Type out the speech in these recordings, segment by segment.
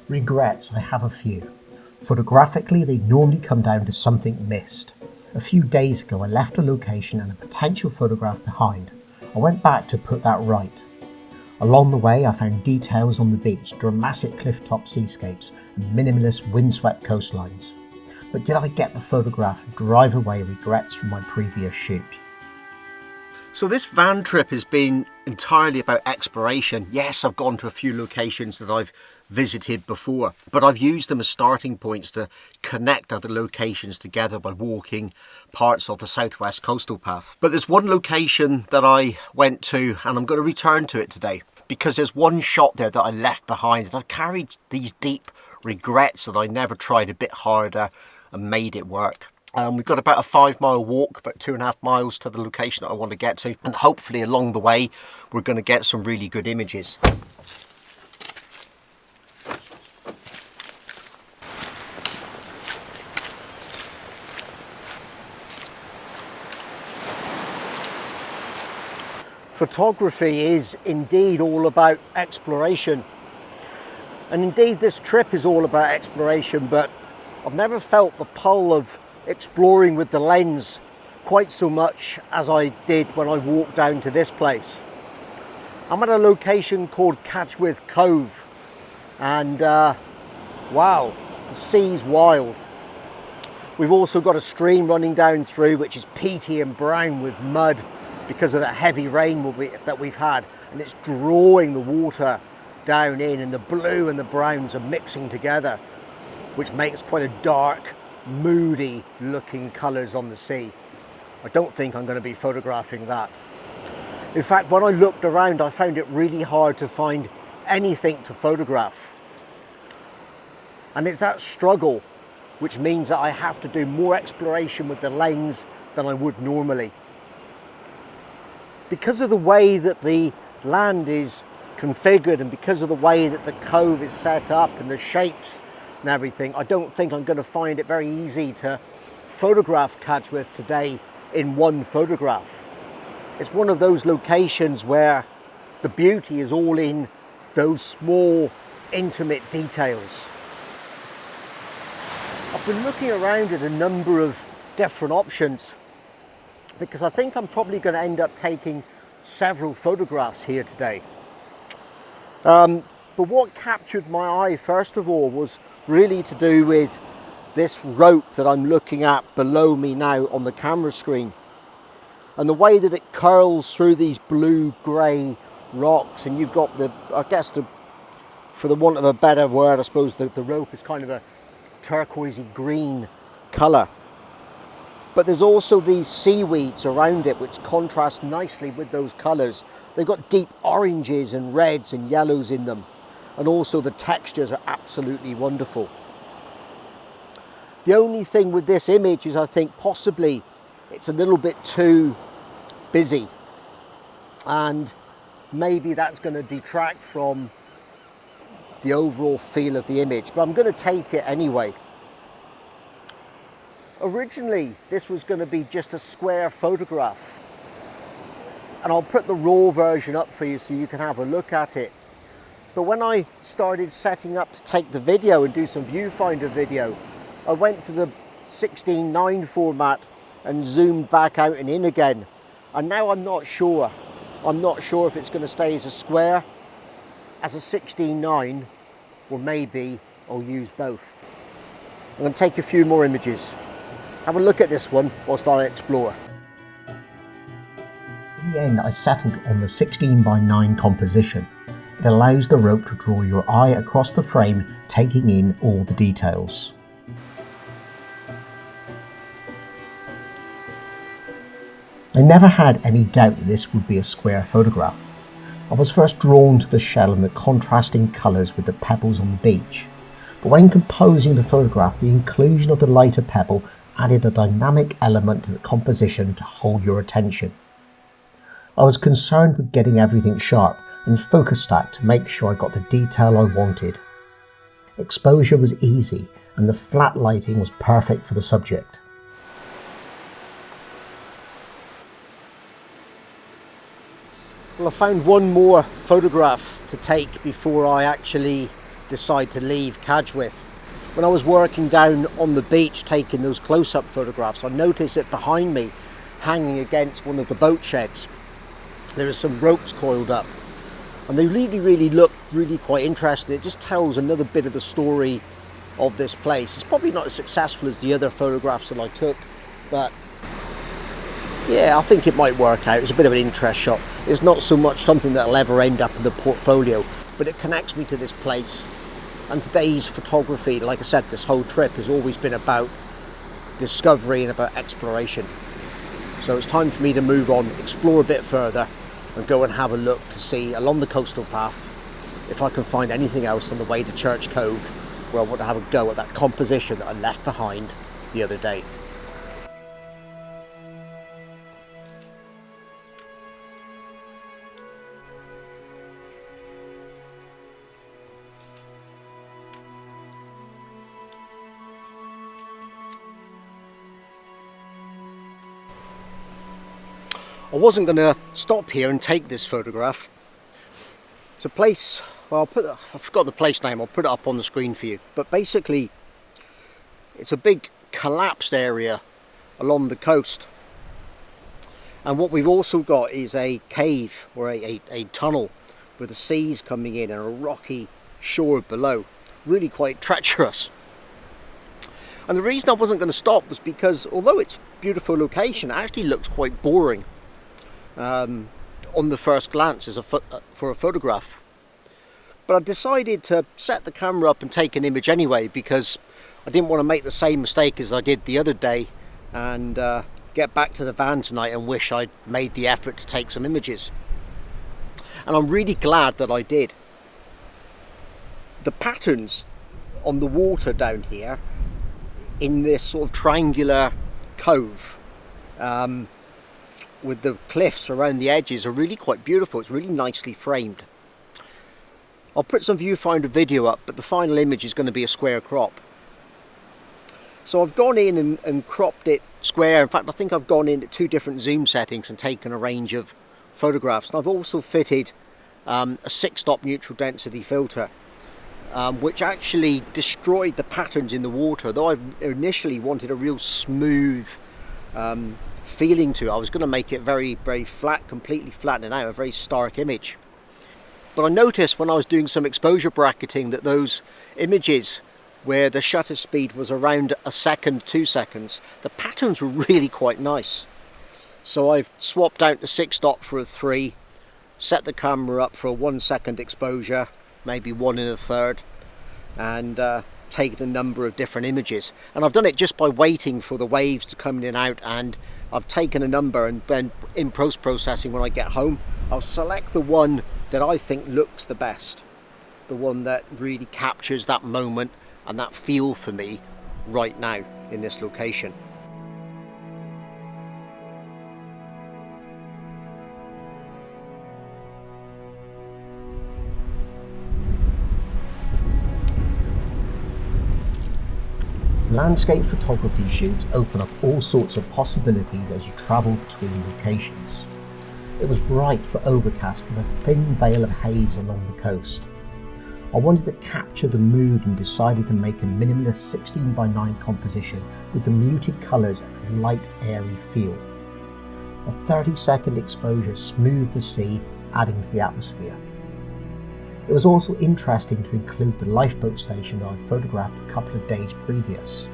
Regrets, I have a few. Photographically, they normally come down to something missed. A few days ago, I left a location and a potential photograph behind. I went back to put that right. Along the way, I found details on the beach, dramatic clifftop seascapes, and minimalist windswept coastlines. But did I get the photograph and drive away regrets from my previous shoot? So this van trip has been entirely about exploration. Yes, I've gone to a few locations that I've visited before, but I've used them as starting points to connect other locations together by walking parts of the southwest coastal path. But there's one location that I went to and I'm going to return to it today because there's one shot there that I left behind and I've carried these deep regrets that I never tried a bit harder and made it work. We've got about a 5-mile walk, about 2.5 miles to the location that I want to get to, and hopefully along the way we're going to get some really good images. Photography is indeed all about exploration, and indeed this trip is all about exploration, but I've never felt the pull of exploring with the lens quite so much as I did when I walked down to this place. I'm at a location called Catchwith Cove, and wow, the sea's wild. We've also got a stream running down through which is peaty and brown with mud because of that heavy rain that we've had, and it's drawing the water down in, and the blue and the browns are mixing together, which makes quite a dark, moody looking colours on the sea. I don't think I'm going to be photographing that. In fact, when I looked around, I found it really hard to find anything to photograph. And it's that struggle which means that I have to do more exploration with the lens than I would normally. Because of the way that the land is configured and because of the way that the cove is set up and the shapes and everything, I don't think I'm going to find it very easy to photograph Catchwith today in one photograph. It's one of those locations where the beauty is all in those small, intimate details. I've been looking around at a number of different options because I think I'm probably going to end up taking several photographs here today. But what captured my eye first of all was really to do with this rope that I'm looking at below me now on the camera screen, and the way that it curls through these blue-grey rocks, and you've got the, I guess, for the want of a better word, I suppose the rope is kind of a turquoisey green colour. But there's also these seaweeds around it which contrast nicely with those colours. They've got deep oranges and reds and yellows in them, and also the textures are absolutely wonderful. The only thing with this image is I think possibly it's a little bit too busy, and maybe that's going to detract from the overall feel of the image, but I'm going to take it anyway. Originally, this was going to be just a square photograph, and I'll put the raw version up for you so you can have a look at it. But when I started setting up to take the video and do some viewfinder video, I went to the 16:9 format and zoomed back out and in again. And now I'm not sure. I'm not sure if it's going to stay as a square, as a 16:9, or maybe I'll use both. I'm going to take a few more images. Have a look at this one whilst I explore. In the end, I settled on the 16:9 composition. It allows the rope to draw your eye across the frame, taking in all the details. I never had any doubt that this would be a square photograph. I was first drawn to the shell and the contrasting colours with the pebbles on the beach. But when composing the photograph, the inclusion of the lighter pebble added a dynamic element to the composition to hold your attention. I was concerned with getting everything sharp and focus stacked to make sure I got the detail I wanted. Exposure was easy and the flat lighting was perfect for the subject. Well, I found one more photograph to take before I actually decide to leave Cadgwith. When I was working down on the beach taking those close-up photographs, I noticed that behind me, hanging against one of the boat sheds, there are some ropes coiled up, and they really look really quite interesting. It just tells another bit of the story of this place. It's probably not as successful as the other photographs that I took, but yeah, I think it might work out. It's a bit of an interest shot. It's not so much something that'll ever end up in the portfolio, but it connects me to this place. And today's photography, like I said, this whole trip has always been about discovery and about exploration. So it's time for me to move on, explore a bit further, and go and have a look to see along the coastal path if I can find anything else on the way to Church Cove, where I want to have a go at that composition that I left behind the other day. I wasn't going to stop here and take this photograph. It's a place, well, I forgot the place name, I'll put it up on the screen for you. But basically, it's a big collapsed area along the coast. And what we've also got is a cave, or a tunnel, with the seas coming in and a rocky shore below. Really quite treacherous. And the reason I wasn't going to stop was because, although it's a beautiful location, it actually looks quite boring. On the first glance for a photograph, but I decided to set the camera up and take an image anyway, because I didn't want to make the same mistake as I did the other day and get back to the van tonight and wish I'd made the effort to take some images. And I'm really glad that I did. The patterns on the water down here in this sort of triangular cove, with the cliffs around the edges, are really quite beautiful. It's really nicely framed. I'll put some viewfinder video up, but the final image is going to be a square crop. So I've gone in and cropped it square. In fact, I think I've gone in at 2 different zoom settings and taken a range of photographs. And I've also fitted a 6-stop neutral density filter, which actually destroyed the patterns in the water. Though I initially wanted a real smooth feeling to it, I was going to make it very flat, completely flattening out, a very stark image. But I noticed when I was doing some exposure bracketing that those images where the shutter speed was around a second, 2 seconds, the patterns were really quite nice. So I've swapped out the 6-stop for a 3, set the camera up for a 1 second exposure, maybe 1 1/3, and taken a number of different images. And I've done it just by waiting for the waves to come in and out, and I've taken a number, and then in post-processing when I get home, I'll select the one that I think looks the best, the one that really captures that moment and that feel for me right now in this location. Landscape photography shoots open up all sorts of possibilities as you travel between locations. It was bright but overcast with a thin veil of haze along the coast. I wanted to capture the mood and decided to make a minimalist 16:9 composition with the muted colours and a light, airy feel. A 30-second exposure smoothed the sea, adding to the atmosphere. It was also interesting to include the lifeboat station that I photographed a couple of days previous.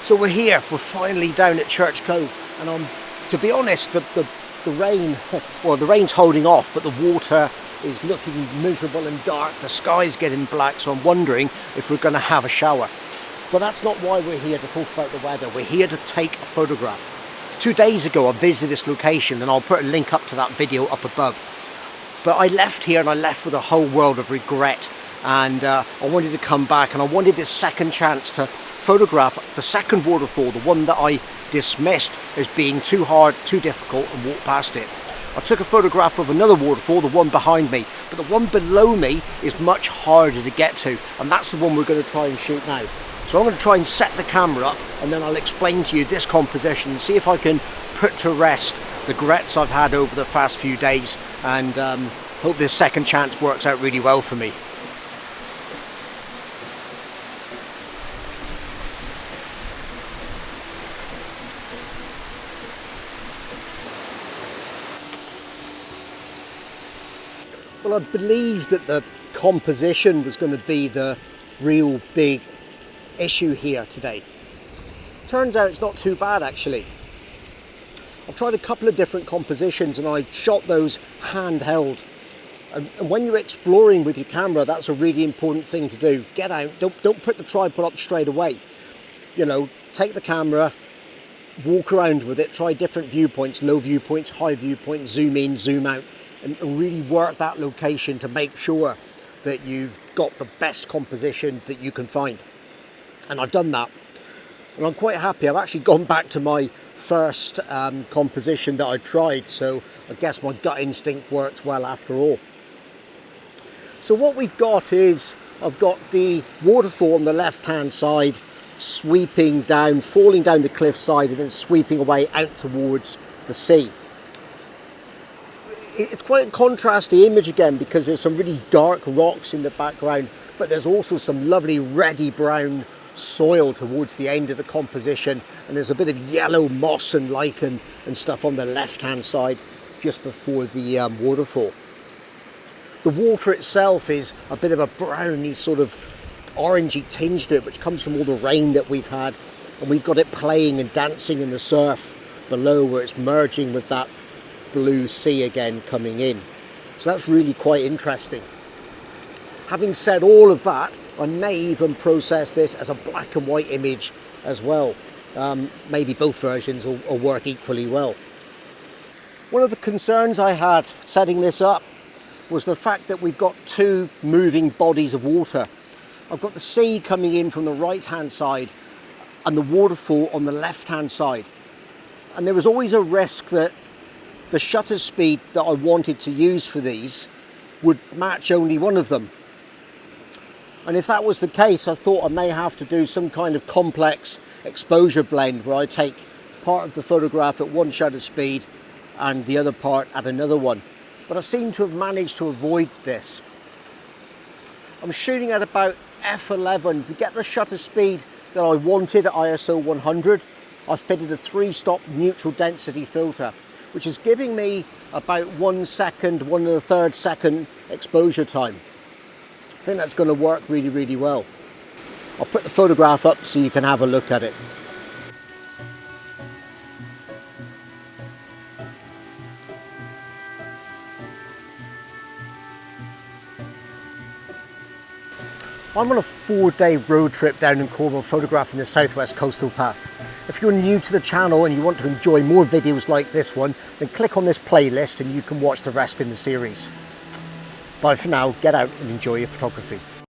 So we're here, we're finally down at Church Cove, and to be honest, the rain, well, the rain's holding off, but the water is looking miserable and dark, the sky's getting black, so I'm wondering if we're going to have a shower. But that's not why we're here to talk about the weather. We're here to take a photograph. 2 days ago I visited this location, and I'll put a link up to that video up above. But I left here, and I left with a whole world of regret, and I wanted to come back, and I wanted this second chance to photograph the second waterfall, the one that I dismissed as being too hard, too difficult, and walked past it. I took a photograph of another waterfall, the one behind me, but the one below me is much harder to get to, and that's the one we're going to try and shoot now. So I'm going to try and set the camera up, and then I'll explain to you this composition and see if I can put to rest the regrets I've had over the past few days, and hope this second chance works out really well for me. Well, I believed that the composition was going to be the real big issue here today. Turns out it's not too bad actually. I've tried a couple of different compositions and I shot those handheld. And when you're exploring with your camera, that's a really important thing to do. Get out, don't put the tripod up straight away. You know, take the camera, walk around with it, try different viewpoints, low viewpoints, high viewpoints, zoom in, zoom out, and really work that location to make sure that you've got the best composition that you can find. And I've done that, and I'm quite happy. I've actually gone back to my first composition that I tried, so I guess my gut instinct works well after all. So what we've got is, I've got the waterfall on the left hand side sweeping down, falling down the cliffside and then sweeping away out towards the sea. It's quite a contrasty image again because there's some really dark rocks in the background, but there's also some lovely reddy brown soil towards the end of the composition, and there's a bit of yellow moss and lichen and stuff on the left hand side just before the waterfall. The water itself is a bit of a browny sort of orangey tinge to it, which comes from all the rain that we've had, and we've got it playing and dancing in the surf below where it's merging with that blue sea again coming in. So that's really quite interesting. Having said all of that, I may even process this as a black and white image as well. Maybe both versions will work equally well. One of the concerns I had setting this up was the fact that we've got two moving bodies of water. I've got the sea coming in from the right hand side and the waterfall on the left hand side. And there was always a risk that the shutter speed that I wanted to use for these would match only one of them. And if that was the case, I thought I may have to do some kind of complex exposure blend where I take part of the photograph at one shutter speed and the other part at another one. But I seem to have managed to avoid this. I'm shooting at about f11 to get the shutter speed that I wanted at ISO 100. I've fitted a 3-stop neutral density filter, which is giving me about 1 second, 1/3 second exposure time. I think that's going to work really, really well. I'll put the photograph up so you can have a look at it. I'm on a 4-day road trip down in Cornwall photographing the southwest coastal path. If you're new to the channel and you want to enjoy more videos like this one, then click on this playlist and you can watch the rest in the series. Bye for now, get out and enjoy your photography.